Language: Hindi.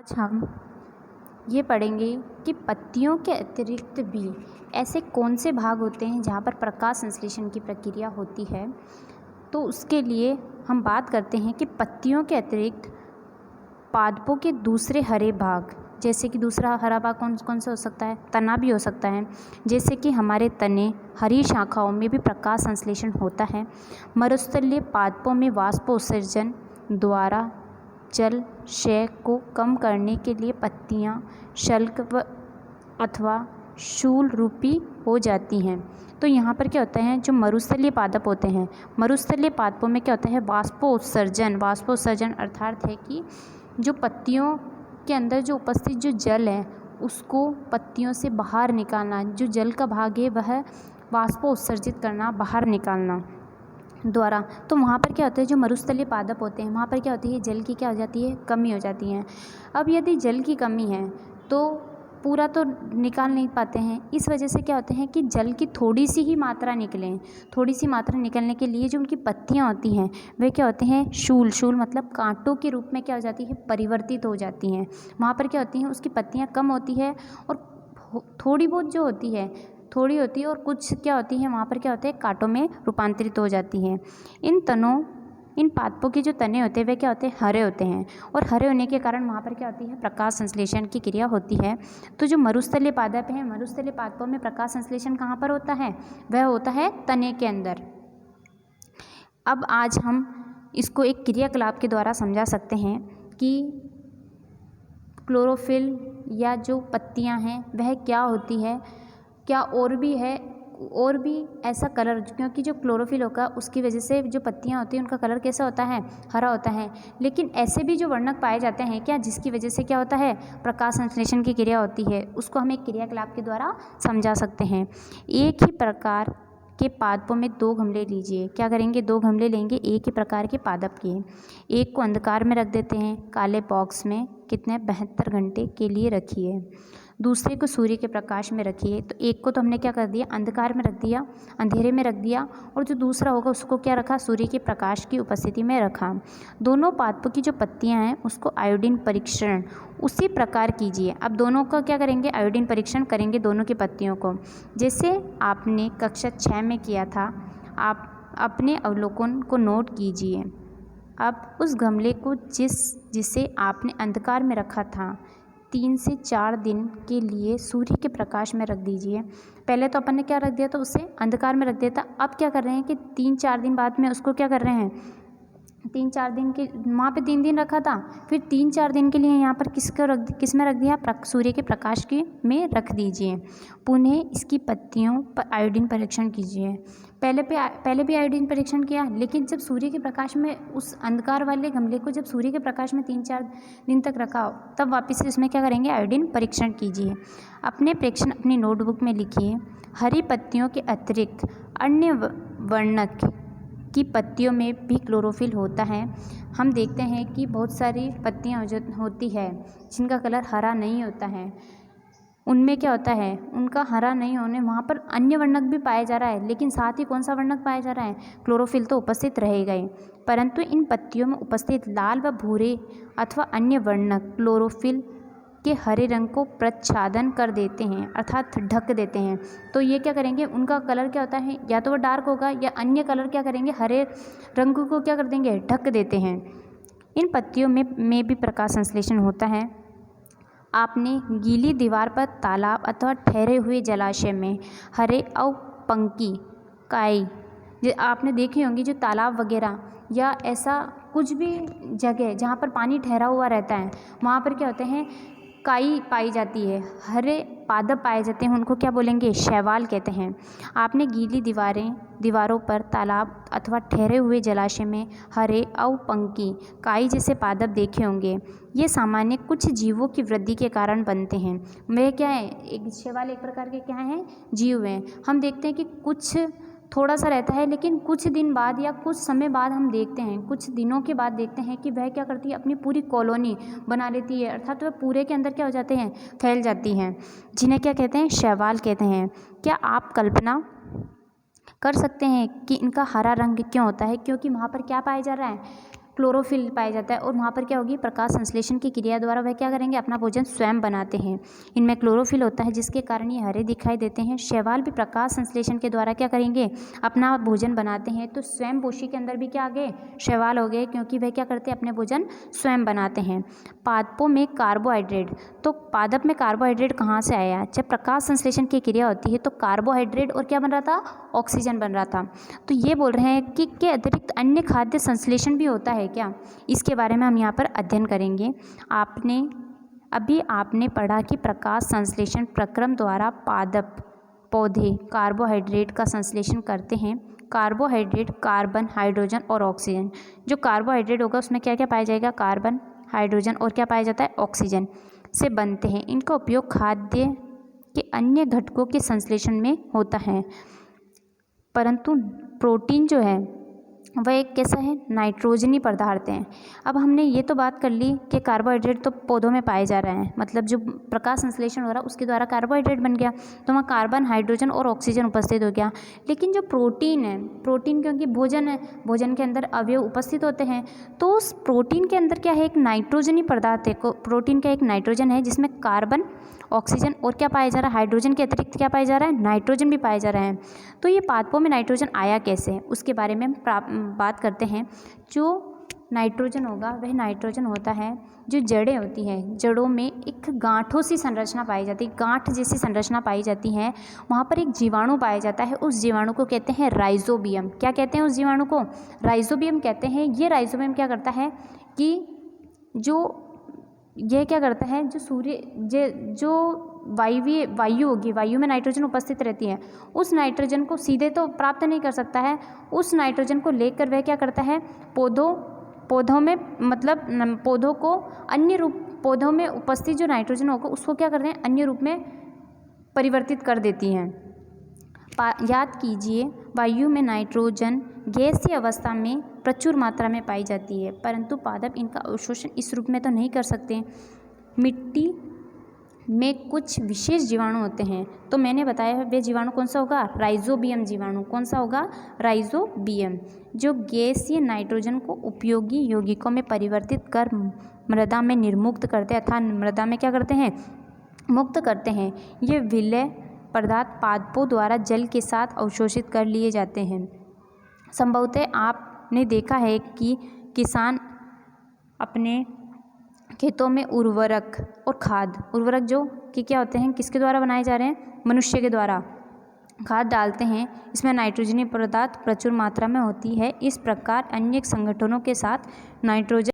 आज हम ये पढ़ेंगे कि पत्तियों के अतिरिक्त भी ऐसे कौन से भाग होते हैं जहाँ पर प्रकाश संश्लेषण की प्रक्रिया होती है। तो उसके लिए हम बात करते हैं कि पत्तियों के अतिरिक्त पादपों के दूसरे हरे भाग, जैसे कि दूसरा हरा भाग कौन कौन सा हो सकता है, तना भी हो सकता है। जैसे कि हमारे तने, हरी शाखाओं में भी प्रकाश संश्लेषण होता है। मरुस्थलीय पादपों में वाष्पोत्सर्जन द्वारा जल क्षय को कम करने के लिए पत्तियां शल्क अथवा शूल रूपी हो जाती हैं। तो यहाँ पर क्या होता है, जो मरुस्थलीय पादप होते हैं, मरुस्थलीय पादपों में क्या होता है, वाष्पोत्सर्जन अर्थात है कि जो पत्तियों के अंदर जो उपस्थित जो जल है उसको पत्तियों से बाहर निकालना, जो जल का भाग है वह वाष्पोत्सर्जित करना, बाहर निकालना द्वारा। तो वहाँ पर क्या होता है, जो मरुस्थलीय पादप होते हैं वहाँ पर क्या होती है, जल की क्या हो जाती है, कमी हो जाती है। अब यदि जल की कमी है तो पूरा तो निकाल नहीं पाते हैं, इस वजह से क्या होते हैं कि जल की थोड़ी सी ही मात्रा निकलें। थोड़ी सी मात्रा निकलने के लिए जो उनकी पत्तियाँ होती हैं वे क्या होते हैं, शूल मतलब कांटों के रूप में क्या हो जाती है, परिवर्तित हो जाती हैं। वहाँ पर क्या होती हैं, उसकी पत्तियाँ कम होती है और थोड़ी बहुत जो होती है, थोड़ी होती है और कुछ क्या होती है, वहाँ पर क्या होते हैं, कांटों में रूपांतरित हो जाती हैं। इन पादपों के जो तने होते हैं वे क्या होते हैं, हरे होते हैं और हरे होने के कारण वहाँ पर क्या होती है, प्रकाश संश्लेषण की क्रिया होती है। तो जो मरुस्थलीय पादप हैं, मरुस्थलीय पादपों में प्रकाश संश्लेषण कहाँ पर होता है, वह होता है तने के अंदर। अब आज हम इसको एक क्रियाकलाप के द्वारा समझा सकते हैं कि क्लोरोफिल या जो पत्तियाँ हैं वह क्या होती है, क्या और भी है, और भी ऐसा कलर, क्योंकि जो क्लोरोफिल होगा उसकी वजह से जो पत्तियां होती हैं उनका कलर कैसा होता है, हरा होता है। लेकिन ऐसे भी जो वर्णक पाए जाते हैं क्या, जिसकी वजह से क्या होता है, प्रकाश संश्लेषण की क्रिया होती है, उसको हम एक क्रियाकलाप के द्वारा समझा सकते हैं। एक ही प्रकार के पादपों में 2 गमले लीजिए। क्या करेंगे, 2 गमले लेंगे एक ही प्रकार के पादप के। एक को अंधकार में रख देते हैं, काले बॉक्स में कितने 72 घंटे के लिए रखिए। दूसरे को सूर्य के प्रकाश में रखिए। तो एक को तो हमने क्या कर दिया, अंधकार में रख दिया, अंधेरे में रख दिया, और जो दूसरा होगा उसको क्या रखा, सूर्य के प्रकाश की उपस्थिति में रखा। दोनों पादपों की जो पत्तियां हैं उसको आयोडीन परीक्षण उसी प्रकार कीजिए। अब दोनों का क्या करेंगे, आयोडीन परीक्षण करेंगे दोनों की पत्तियों को, जैसे आपने कक्षा 6 में किया था। आप अपने अवलोकन को नोट कीजिए। अब उस गमले को जिसे आपने अंधकार में रखा था 3 से 4 दिन के लिए सूर्य के प्रकाश में रख दीजिए। पहले तो अपन ने क्या रख दिया, तो उसे अंधकार में रख दिया था। अब क्या कर रहे हैं कि 3-4 दिन बाद में उसको क्या कर रहे हैं, 3-4 दिन के, वहाँ पे 3 दिन रखा था, फिर 3-4 दिन के लिए यहाँ पर किस में रख दिया, सूर्य के प्रकाश के में रख दीजिए। पुनः इसकी पत्तियों पर आयोडीन परीक्षण कीजिए। पहले भी आयोडीन परीक्षण किया, लेकिन जब सूर्य के प्रकाश में उस अंधकार वाले गमले को जब सूर्य के प्रकाश में 3-4 दिन तक रखा हो, तब वापस से इसमें क्या करेंगे, आयोडीन परीक्षण कीजिए। अपने प्रेक्षण अपनी नोटबुक में लिखिए। हरी पत्तियों के अतिरिक्त अन्य वर्णक की पत्तियों में भी क्लोरोफिल होता है। हम देखते हैं कि बहुत सारी पत्तियां जो होती है जिनका कलर हरा नहीं होता है, उनमें क्या होता है, उनका हरा नहीं होने, वहाँ पर अन्य वर्णक भी पाया जा रहा है, लेकिन साथ ही कौन सा वर्णक पाया जा रहा है, क्लोरोफिल तो उपस्थित रहेगा ही, परंतु इन पत्तियों में उपस्थित लाल व भूरे अथवा अन्य वर्णक क्लोरोफिल के हरे रंग को प्रच्छादन कर देते हैं, अर्थात ढक देते हैं। तो ये क्या करेंगे, उनका कलर क्या होता है, या तो वो डार्क होगा या अन्य कलर क्या करेंगे, हरे रंग को क्या कर देंगे, ढक देते हैं। इन पत्तियों में भी प्रकाश संश्लेषण होता है। आपने गीली दीवार पर तालाब अथवा ठहरे हुए जलाशय में हरे अवपंकी काई, आपने देखी होंगी, जो तालाब वगैरह या ऐसा कुछ भी जगह जहाँ पर पानी ठहरा हुआ रहता है, वहाँ पर क्या होते हैं, काई पाई जाती है, हरे पादप पाए जाते हैं, उनको क्या बोलेंगे, शैवाल कहते हैं। आपने गीली दीवारों पर तालाब अथवा ठहरे हुए जलाशय में हरे अवपंकी काई जैसे पादप देखे होंगे। ये सामान्य कुछ जीवों की वृद्धि के कारण बनते हैं। वे क्या है, एक शैवाल एक प्रकार के क्या हैं, जीव हैं। हम देखते हैं कि कुछ थोड़ा सा रहता है, लेकिन कुछ दिन बाद या कुछ समय बाद हम देखते हैं, कुछ दिनों के बाद देखते हैं कि वह क्या करती है, अपनी पूरी कॉलोनी बना लेती है, अर्थात वह पूरे के अंदर क्या हो जाते हैं, फैल जाती हैं, जिन्हें क्या कहते हैं, शैवाल कहते हैं। क्या आप कल्पना कर सकते हैं कि इनका हरा रंग क्यों होता है, क्योंकि वहाँ पर क्या पाया जा रहा है, क्लोरोफिल पाया जाता है और वहाँ पर क्या होगी, प्रकाश संश्लेषण की क्रिया द्वारा वह क्या करेंगे, अपना भोजन स्वयं बनाते हैं। इनमें क्लोरोफिल होता है जिसके कारण ये हरे दिखाई देते हैं। शैवाल भी प्रकाश संश्लेषण के द्वारा क्या करेंगे, अपना भोजन बनाते हैं। तो स्वयं पोषी के अंदर भी क्या आ गए, शैवाल हो गए, क्योंकि वह क्या करते हैं, अपने भोजन स्वयं बनाते हैं। पादपों में कार्बोहाइड्रेट, तो पादप में कार्बोहाइड्रेट कहाँ से आया, जब प्रकाश संश्लेषण की क्रिया होती है तो कार्बोहाइड्रेट और क्या बन रहा था, ऑक्सीजन बन रहा था। तो ये बोल रहे हैं कि के अतिरिक्त अन्य खाद्य संश्लेषण भी होता है क्या, इसके बारे में हम यहाँ पर अध्ययन करेंगे। आपने पढ़ा कि प्रकाश संश्लेषण प्रक्रम द्वारा पादप पौधे कार्बोहाइड्रेट का संश्लेषण करते हैं। कार्बोहाइड्रेट कार्बन, हाइड्रोजन और ऑक्सीजन, जो कार्बोहाइड्रेट होगा उसमें क्या क्या पाया जाएगा, कार्बन, हाइड्रोजन और क्या पाया जाता है, ऑक्सीजन से बनते हैं। इनका उपयोग खाद्य के अन्य घटकों के संश्लेषण में होता है। परंतु प्रोटीन जो है वह एक कैसा है, नाइट्रोजनी पदार्थ है। अब हमने ये तो बात कर ली कि कार्बोहाइड्रेट तो पौधों में पाए जा रहे हैं, मतलब जो प्रकाश संश्लेषण हो रहा है उसके द्वारा कार्बोहाइड्रेट बन गया, तो वहाँ कार्बन, हाइड्रोजन और ऑक्सीजन उपस्थित हो गया। लेकिन जो प्रोटीन है, प्रोटीन क्योंकि भोजन है, भोजन के अंदर अवयव उपस्थित होते हैं, तो उस प्रोटीन के अंदर क्या है, एक नाइट्रोजनी पदार्थ है। प्रोटीन का एक नाइट्रोजन है जिसमें कार्बन, ऑक्सीजन और क्या पाया जा रहा है, हाइड्रोजन के अतिरिक्त क्या पाया जा रहा है, नाइट्रोजन भी पाया जा रहा है। तो ये पादपों में नाइट्रोजन आया कैसे है, उसके बारे में बात करते हैं। जो नाइट्रोजन होगा वह नाइट्रोजन होता है जो जड़ें होती हैं, जड़ों में एक गांठों सी संरचना पाई जाती है, गांठ जैसी संरचना पाई जाती है। वहाँ पर एक जीवाणु पाया जाता है, उस जीवाणु को कहते हैं राइजोबियम। क्या कहते हैं उस जीवाणु को, राइजोबियम कहते हैं। ये राइजोबियम क्या करता है कि यह क्या करता है, जो वायु होगी, वायु में नाइट्रोजन उपस्थित रहती है, उस नाइट्रोजन को सीधे तो प्राप्त नहीं कर सकता है, उस नाइट्रोजन को लेकर वह क्या करता है, पौधों में मतलब पौधों को अन्य रूप, पौधों में उपस्थित जो नाइट्रोजन होगा उसको क्या करते हैं, अन्य रूप में परिवर्तित कर देती हैं। याद कीजिए, वायु में नाइट्रोजन गैसीय अवस्था में प्रचुर मात्रा में पाई जाती है, परंतु पादप इनका अवशोषण इस रूप में तो नहीं कर सकते। मिट्टी में कुछ विशेष जीवाणु होते हैं, तो मैंने बताया वे जीवाणु कौन सा होगा, राइजोबियम जीवाणु। कौन सा होगा, राइजोबियम, जो गैसीय नाइट्रोजन को उपयोगी यौगिकों में परिवर्तित कर मृदा में निर्मुक्त करते हैं, अर्थात मृदा में क्या करते हैं, मुक्त करते हैं। ये विलय पदार्थ पादपों द्वारा जल के साथ अवशोषित कर लिए जाते हैं। संभवतः आपने देखा है कि किसान अपने खेतों में उर्वरक और खाद, उर्वरक जो कि क्या होते हैं, किसके द्वारा बनाए जा रहे हैं, मनुष्य के द्वारा खाद डालते हैं। इसमें नाइट्रोजनी पदार्थ प्रचुर मात्रा में होती है। इस प्रकार अन्य संगठनों के साथ नाइट्रोजन